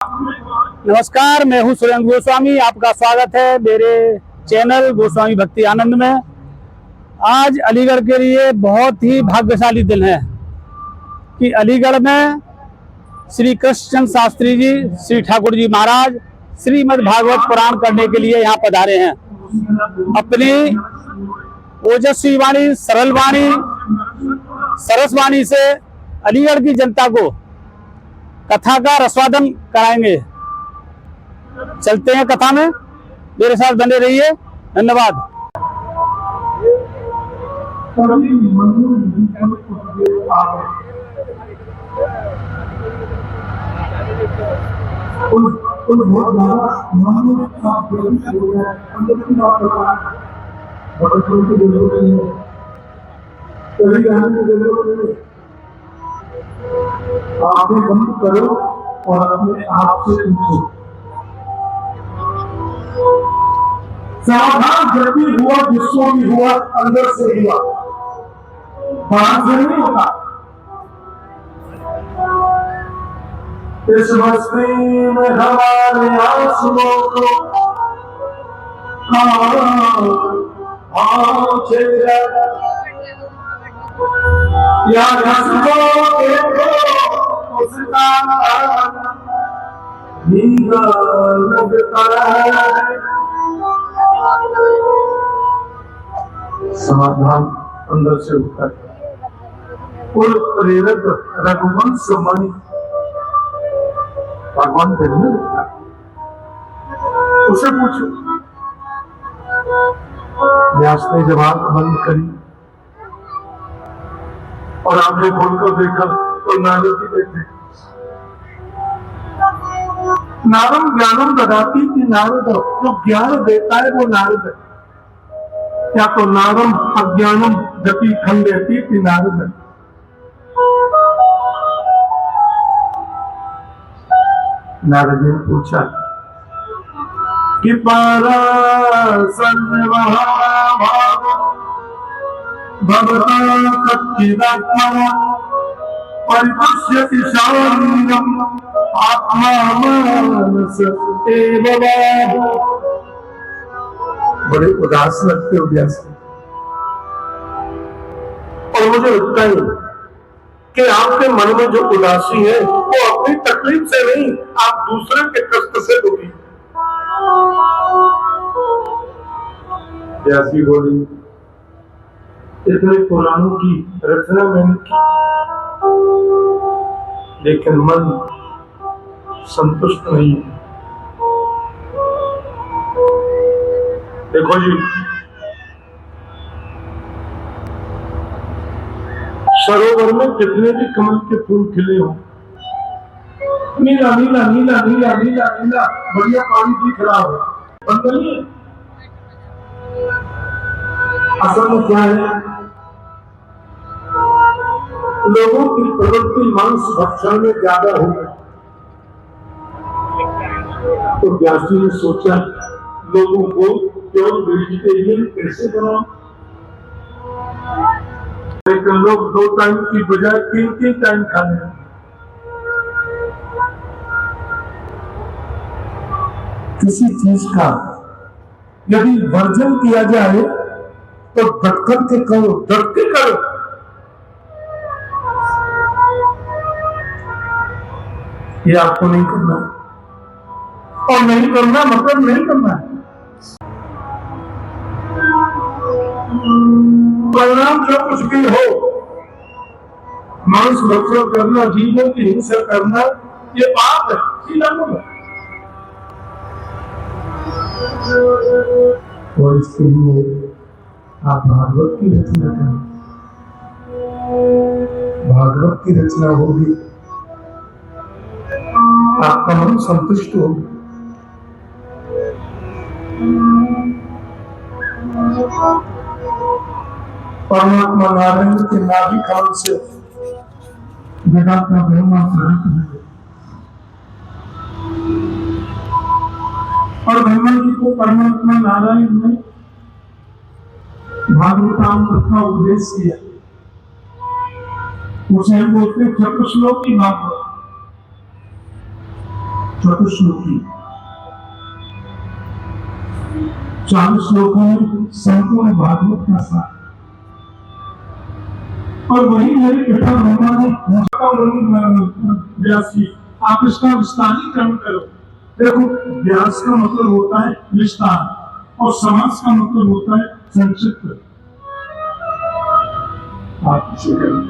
नमस्कार, मैं हूं सुरेंद्र गोस्वामी। आपका स्वागत है मेरे चैनल गोस्वामी भक्ति आनंद में। आज अलीगढ़ के लिए बहुत ही भाग्यशाली दिन है कि अलीगढ़ में श्री कृष्णचंद्र शास्त्री जी, श्री ठाकुर जी महाराज श्रीमद् भागवत पुराण करने के लिए यहाँ पधारे हैं। अपनी ओजस्वी वाणी, सरल वाणी, सरस वाणी से अलीगढ़ की जनता को कथा का रसवादन कराएंगे। चलते हैं कथा में, मेरे साथ बने रहिए। धन्यवाद। आंखें बंद करो और अपने आप से पूछो, सावधान, जब भी हुआ जिसको भी हुआ अंदर से हुआ, बाहर से नहीं होता। इस मस्ती में हमारे आंसुओं को याद समाधान अंदर से उठता है। कुल प्रेरक रघुवंश मणि भगवान देखने लगता, उसे पूछो। व्यास ने जब आंख बंद करी और आंखें खोलकर देखा तो नारद जी बैठे। नारद ज्ञानम ददाती थी, नारद जो ज्ञान देता है वो नारद है। क्या तो नारम अज्ञानम गति खंडेती थी, नारद है। नारद ने पूछा कि पारा भगवान कच्चिदात्मा परिपश्यति शांतम आत्मा मानस एव। बड़े उदास लगते हो व्यास, और मुझे लगता है कि आपके मन में जो उदासी है वो अपनी तकलीफ से नहीं, आप दूसरे के कष्ट से दुखी। व्यासी बोली, इतने पुराणों की रचना मैंने की, लेकिन मन संतुष्ट नहीं है। देखो जी, सरोवर में कितने भी कमल के फूल खिले हो, नीला नीला नीला नीला नीला नीला बढ़िया पानी दिख रहा हो, बंदनी है। असल में क्या है, लोगों की प्रवृत्ति मांस भक्षण में ज्यादा हो गई। तो व्यास जी ने सोचा, लोगों को प्योर वेजिटेरियन कैसे बनाओ। लेकिन लोग 2 टाइम की बजाय 3 टाइम खा रहे हैं। किसी चीज का यदि वर्जन किया जाए तो डट करके करो, डट के करो। ये आपको नहीं करना, और नहीं करना मतलब नहीं करना है। परिणाम जो कुछ भी हो, मांस भक्षण करना, जीवों की हिंसा करना, ये पाप है, सीधा बोलो। और इसके लिए आप भागवत की रचना करें। भागवत की रचना होगी, आपका मन संतुष्ट होगा। परमात्मा नारायण के नाभि काल से जगत का ब्रह्मा प्रकट हुए, और ब्रह्मा जी को परमात्मा नारायण ने भागवतामृत का उपदेश किया। उसे हम बोलते हैं चतुश्लोकी भागवत। चतुश्लोकी। 40 श्लोकों में संपूर्ण भागवत का सार, और वही मेरे पिता ब्रह्मा ने व्यास जी आप इसका विस्तारीकरण करो। देखो, व्यास का मतलब होता है विस्तार और समास का मतलब होता है संक्षिप्त। आप इसे करें।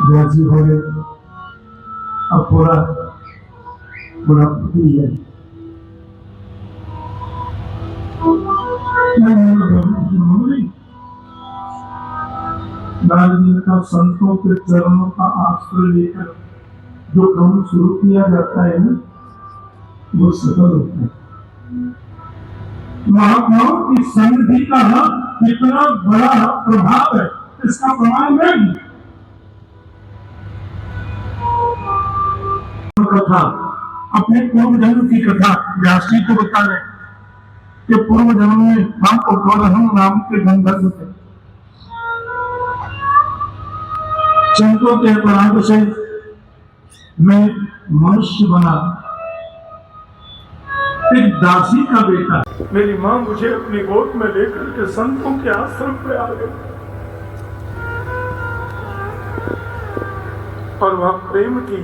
व्यास जी बोले अब पूरा है। राजनीति का संतों के चरणों का आश्रय लेकर जो काम शुरू किया जाता है ना, वो सफल होता है। महात्माओं की सन्निधि का कितना बड़ा प्रभाव है, इसका प्रमाण नहीं। कथा, अपने पूर्व जन्म की कथा व्यास जी को बता रहे कि पूर्व जन्म में हम उद्वोधन नाम के गंधर्व थे। संतों के अपराध से मैं मनुष्य बना, एक दासी का बेटा। मेरी मां मुझे अपनी गोद में लेकर के संतों के आश्रम पे आ गई और वह प्रेम की,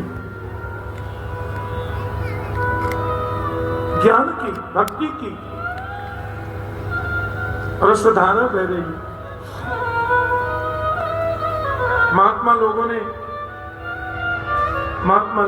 ज्ञान की, भक्ति की रसधारा बह रही। महात्मा लोगों ने महात्मा